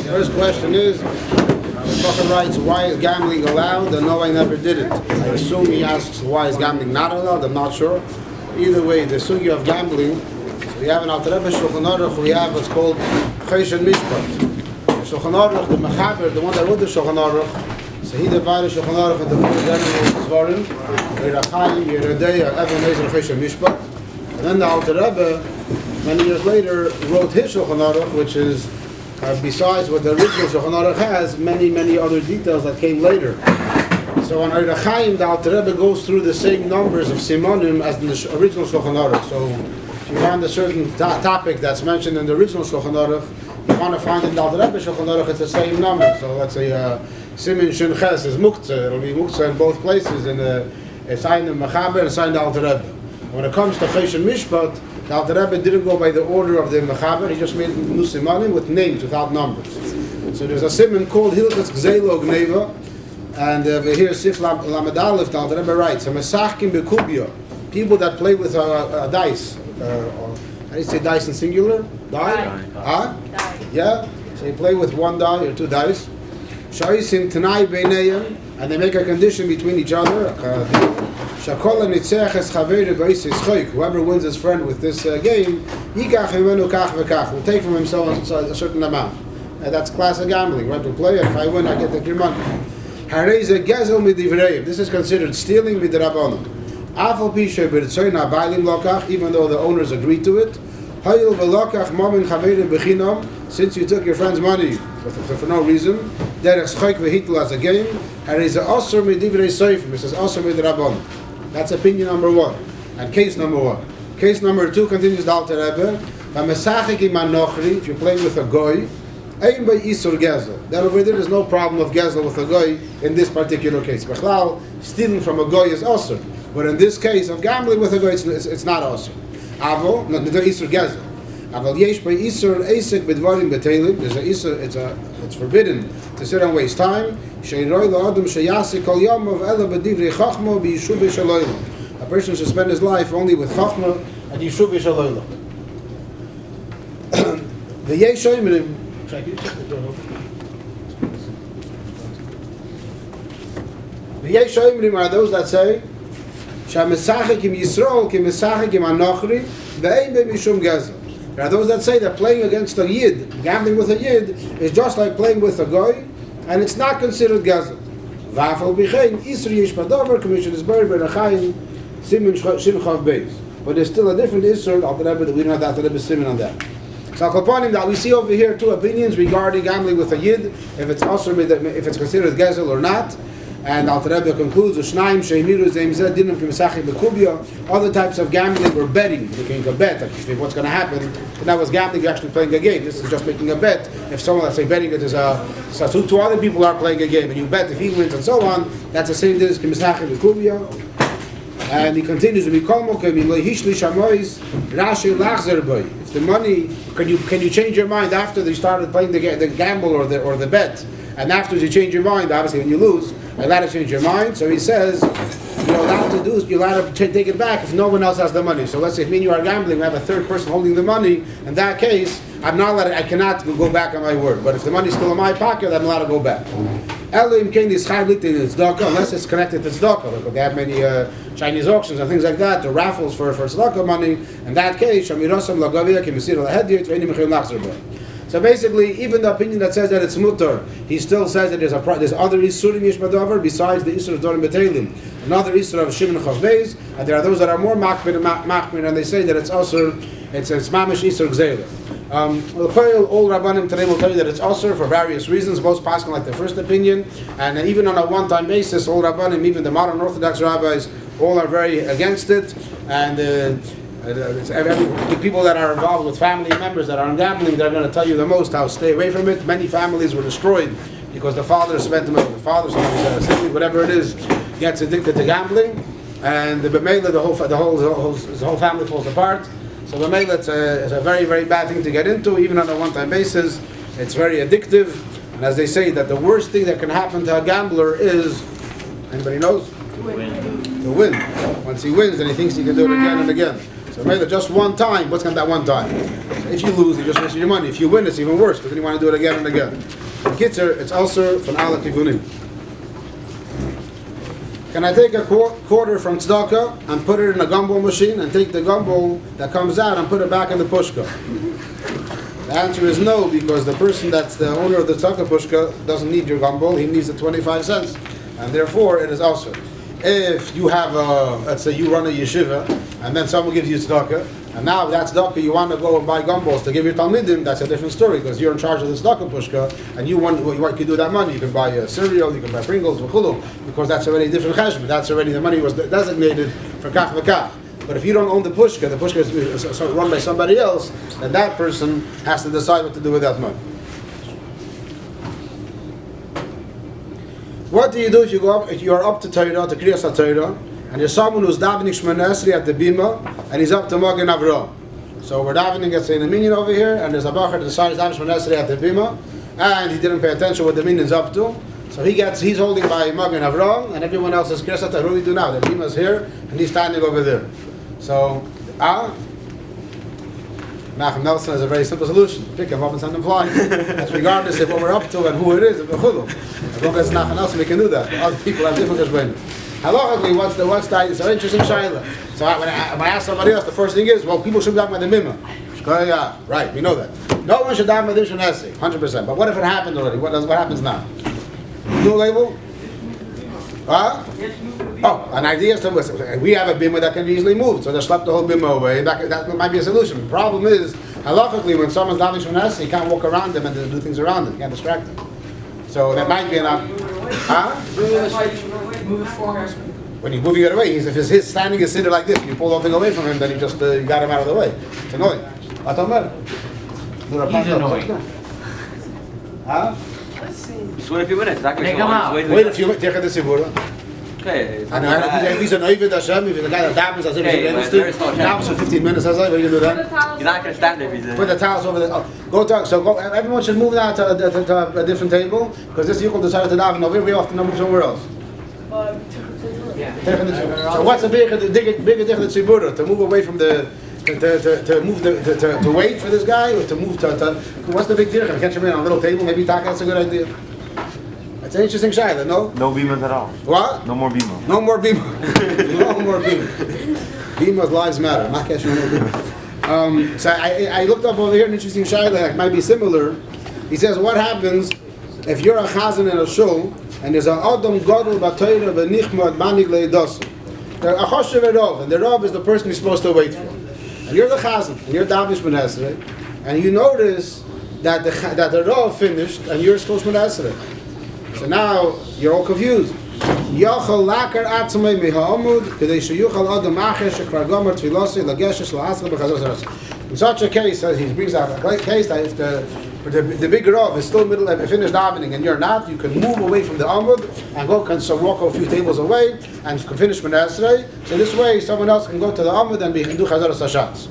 First question is, the Prophet writes, why is gambling allowed? And no, I never did it. I assume he asks, why is gambling not allowed? I'm not sure. Either way, the sugya of gambling, so we have an Alter Rebbe Shulchan Aruch, we have what's called Chesed Mishpat. The Shulchan Aruch, the Mechaber, the one that wrote the Shulchan Aruch, so he divided Shulchan Aruch into four general Zvarim, Yerachayim, Yerodei, Even Ezer, Chesed Mishpat. And then the Alter Rebbe, many years later, wrote his Shulchan Aruch, which is, besides what the original Shulchan Aruch has, many other details that came later. So on Yerachayim, the Alter Rebbe goes through the same numbers of Simonim as in the original Shulchan Aruch. So if you find a certain topic that's mentioned in the original Shulchan Aruch, you want to find in the Alter Rebbe Shulchan Aruch, it's the same number. So let's say Simin Shin Ches is Muktzah. It'll be Muktzah in both places, in it's signed in Mechaber and signed the Alter Rebbe. When it comes to Chesed Mishpat, the Alter Rebbe didn't go by the order of the Mechaber, he just made Nusimanim with names, without numbers. So there's a Siman called Hilchas Gzeilo Gneva, and over here, Sif Lamed Aleph, the Alter Rebbe writes, Mesachkim Bekubya, people that play with a dice, how do you say dice in singular? Die? Huh? Yeah? So you play with one die or two dice. Shaisim Tanai Beineyim, and they make a condition between each other. Whoever wins his friend with this game, will take from himself a certain amount. And that's classic gambling. Right? To play, if I win, I get your money. This is considered stealing midrabanan. Even though the owners agreed to it. Since you took your friend's money for no reason, as a game, it says that's opinion number one, and case number one. Case number two continues the Alter Rebbe. If you're playing with a goy, then over there there's no problem of gezel with a goy in this particular case. Stealing from a goy is also, but in this case of gambling with a goy, it's not also. Avo, no, there's isur gezel. Aval yesh by isur esek b'dvarim b'teilim. There's a isur. It's forbidden to sit and waste time. A person should spend his life only with Chachma and Yishuv Yishalayla. The Yeshayimrim. The Yeshayimrim are those that say, Shamesachik im Yisrael ki mesachik im Anochri ve'ein be'mishum gezel. There are those that say that playing against a Yid, gambling with a Yid, is just like playing with a Goy, and it's not considered gezel. V'afal b'chein isur yesh b'davar commission is buried by Rechayim simin shin chav beis. But there's still a different isur Alter Rebbe that we don't have that Alter Rebbe simin on that. So Al-Kapanim, that we see over here two opinions regarding gambling with a Yid, if it's also if it's considered gezel or not. And Alter Rebbe concludes, other types of gambling or betting, making a bet, like what's going to happen. And that was gambling, you're actually playing a game. This is just making a bet. If someone, let's say, betting it is so two other people are playing a game, and you bet if he wins and so on, that's the same thing as and he continues, if the money, can you change your mind after they started playing the gamble or the bet, and afterwards you change your mind, obviously when you lose, you're allowed to change your mind. So he says, you're allowed to take it back if no one else has the money. So let's say if me and you are gambling, we have a third person holding the money. In that case, I cannot go back on my word. But if the money is still in my pocket, I'm allowed to go back. Unless it's connected to tzedakah. Like they have many Chinese auctions and things like that, or raffles for tzedakah money. In that case, so basically, even the opinion that says that it's mutar, he still says that there's other isurim yesh b'davar besides the isur of dorim b'teilim, another isur of shimin chav beis, and there are those that are more machmir, and they say that it's also it's mamish isur gzeila. All Rabbanim today will tell you that it's also for various reasons. Most passing like the first opinion, and even on a one-time basis, all Rabbanim, even the modern Orthodox rabbis, all are very against it, and the people that are involved with family members that are in gambling, they're going to tell you the most how to stay away from it. Many families were destroyed because the father spent the father, sibling, whatever it is, gets addicted to gambling, and the whole family falls apart. So B'meila, it's a very, very bad thing to get into, even on a one-time basis. It's very addictive, and as they say, that the worst thing that can happen to a gambler is, anybody knows? To win. Once he wins, then he thinks he can do it again and again. So maybe just one time, what's going to that one time? So if you lose, you just wasted your money. If you win, it's even worse, because then you want to do it again and again. The Kitzer, it's also from Ala Kivunim. Can I take a quarter from tzedakah and put it in a gumball machine and take the gumball that comes out and put it back in the pushka? The answer is no, because the person that's the owner of the tzedakah pushka doesn't need your gumball, he needs the 25 cents. And therefore it is also. If you have let's say you run a yeshiva, and then someone gives you tzedakah, and now that tzedakah you want to go and buy gumballs to give your talmidim, that's a different story, because you're in charge of the tzedakah pushka, and you want what you can do with that money. You can buy cereal, you can buy Pringles, because that's already a different cheshbon. That's already, the money was designated for kach v'kach. But if you don't own the pushka is run by somebody else, then that person has to decide what to do with that money. What do you do if you go up, if you are up to Torah, to Kriyas HaTorah, and there's someone who's davening Shemona Esrei at the Bima, and he's up to Magen Avraham. So we're davening, let's say, in the minyan over here, and there's a bacher that decides davening Shemona Esrei at the Bima, and he didn't pay attention what the minyan's up to. So he's holding by Magen Avraham, and everyone else is Kriyas HaTorah. What do we do now? The Bima's here, and he's standing over there. So, Nachum Nelson has a very simple solution. Pick him up and send him flying. That's regardless of what we're up to and who it is. As long as it's Nachum Nelson, we can do that. Other people have different cheshbonim. Halachically, what's the it's an interesting shayla. So when I ask somebody else, the first thing is, well, people should daven by the mimah. Yeah, right, we know that. No one should daven by the Shemona Esrei, 100%. But what if it happened already? What happens now? New label? Huh? Oh, an idea is to, we have a bimah that can be easily moved, so they slept the whole bimah away. That might be a solution. The problem is, halachically, when someone's davening Shemona Esrei, you can't walk around them and do things around them. You can't distract them. So that might be enough. Huh? When you're moving it away, if his standing is seated like this, you pull the thing away from him, then you just you got him out of the way. It's annoying. He's annoying. Huh? Just wait a few minutes. Take him out. Wait a few minutes. Take the sibura. Okay. And if he's an Ovid Hashem, if he's a guy that dabbles as if he's dabbles for 15 minutes, as well, what do you do then? You're not going to stand there if he's Put the towels over there. Go. Everyone should move now to a different table, because this Yukul decided to daven over here. We have to move somewhere else. So what's the bigger difference in Tzibura? To move away from the to wait for this guy, or to move to what's the big difference? I can't you on a little table? Maybe that's a good idea. It's an interesting shayla, no? No bimas at all. What? No more bima. No more bima. No more bima. Bima's lives matter. Not catching no bima. So I looked up over here an interesting shayla that might be similar. He says, what happens if you're a chazan in a shul and there's an adam gadol b'Torah v'nichmad manig leidasu? A choshev erov, and the rov is the person you're supposed to wait for. And you're the chazan, and you're davening Shemona Esrei, and you notice that the rov finished, and you're supposed to Shemona Esrei. So now you're all confused. Yachal lakar atzmei mihamud kedei sheyuchal adam acher shekvar gomer tfilosi lageshes la'asra b'chazos. In such a case, he brings out a case that if the big rov is still middle and finished davening and you're not, you can move away from the amud and walk a few tables away and finish Shemona Esrei. So this way, someone else can go to the amud and do chazaras hashatz.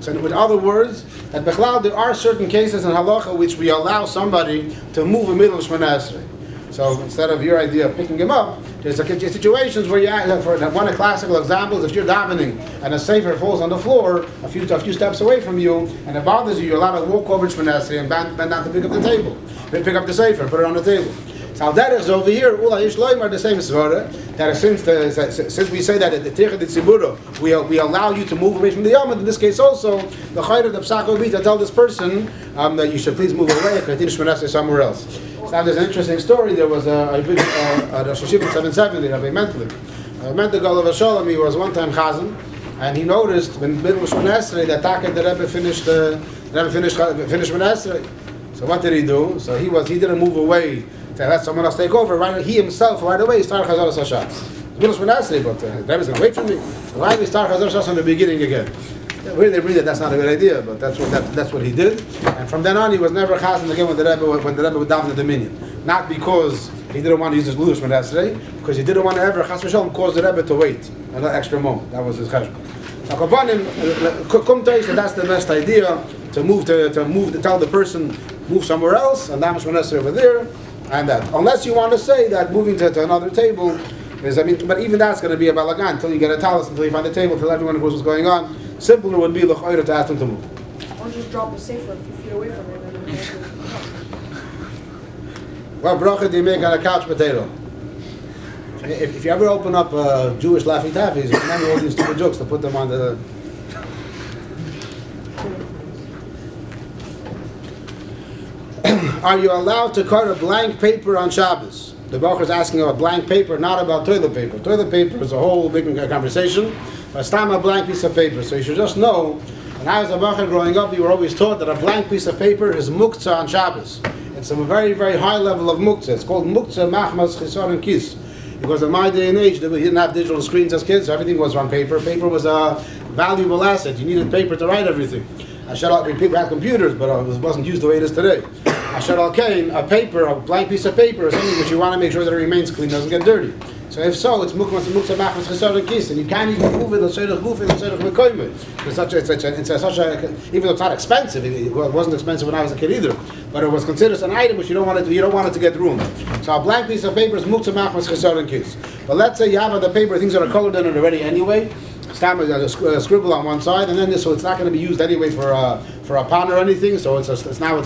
So in other words, that bechlal there are certain cases in halacha which we allow somebody to move in the middle of Shemona Esrei. So instead of your idea of picking him up, there's situations where for one of the classical examples, if you're davening and a sefer falls on the floor a few steps away from you and it bothers you, you're allowed to walk over to Shemona Esrei and bend down to pick up the table. Then pick up the sefer and put it on the table. So that is over here, Ula Yishloim are the same svara, that since we say that at the Tircha de Tzibura, we allow you to move away from the Yom, in this case also, the Chayr of the Psak will be to tell this person that you should please move away and continue Shemona Esrei somewhere else. Now there's an interesting story. There was a Rosh Hashiva 770, Rabbi Mentlik. Mentlik Olav Shalom, he was one time chazan, and he noticed when the middle of Shemona Esrei that the Rebbe finished Shemona Esrei. So what did he do? So he didn't move away to let someone else take over. Right, he himself right away started chazaras hashatz. Middle of Shemona Esrei, but the Rebbe's going to wait for me. So why did he start chazaras hashatz from the beginning again? Really, they that that's not a good idea, but that's what he did. And from then on, he was never chazan again when the Rebbe would daven the dominion. Not because he didn't want to use his ludos Shemona Esrei, because he didn't want to ever chas v'shalom cause the Rebbe to wait another extra moment. That was his cheshbon. Now, Kabanim, that's the best idea to tell the person move somewhere else and daven Shemona Esrei over there, and that unless you want to say that moving to another table is, but even that's going to be a balagan until you get a talis, until you find the table, until everyone knows what's going on. Simpler would be l'chayra to ask them to move. Or just drop a safer a few feet away from it. And then What bracha do you make on a couch potato? If you ever open up Jewish Laffy Taffies, you remember all these stupid jokes to put them on the. Are you allowed to cut a blank paper on Shabbos? The Baruch is asking about blank paper, not about toilet paper. Toilet paper is a whole big conversation, but it's not a blank piece of paper. So you should just know, when I was a Baruch growing up, you were always taught that a blank piece of paper is muktzah on Shabbos. It's a very, very high level of muktzah. It's called muktzah machmas chisar and kis. Because in my day and age, we didn't have digital screens as kids, so everything was on paper. Paper was a valuable asset. You needed paper to write everything. People had computers, but it wasn't used the way it is today. Asher al kain, a paper, a blank piece of paper, is something which you want to make sure that it remains clean, doesn't get dirty. So if so, it's muktzah machmas chisar and kis, and you can't even move it. It's such a, even though it's not expensive, it wasn't expensive when I was a kid either, but it was considered an item which you don't want it to get ruined. So a blank piece of paper is muktzah machmas chisar and kis. But let's say you have on the paper things that are colored in it already anyway. Stam a scribble on one side, and then so it's not going to be used anyway for a pan or anything. So it's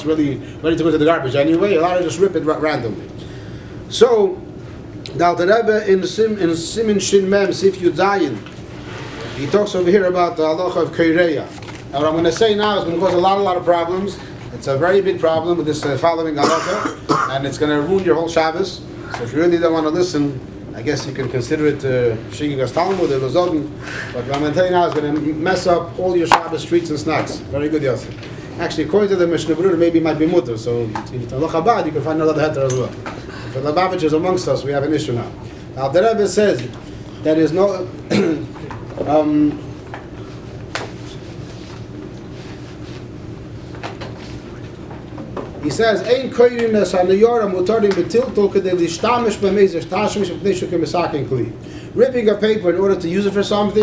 really ready to go to the garbage anyway. You're allowed to just rip it randomly. So the Alter Rebbe in Simin Shin Mem Sif Yud Zayin, he talks over here about the halacha of keireya. Now what I'm going to say now is going to cause a lot of problems. It's a very big problem with this following halacha, and it's going to ruin your whole Shabbos. So if you really don't want to listen, I guess you can consider it Shigigas Talmud or Lozoden, but what I'm going to tell you now is going to mess up all your Shabbos treats and snacks. Very good, Yosef. Actually, according to the Mishnah Berurah, maybe it might be mutter, so if it's Chabad, you can find another heter as well. If the Lubavitch is amongst us, we have an issue now. Now, the Rebbe says there is no... he says, "Ein koyrinas hanayora mutarim betilto kedei lishtamish b'meizer shtashmish b'pnei shukim misakin kli." Ripping a paper in order to use it for something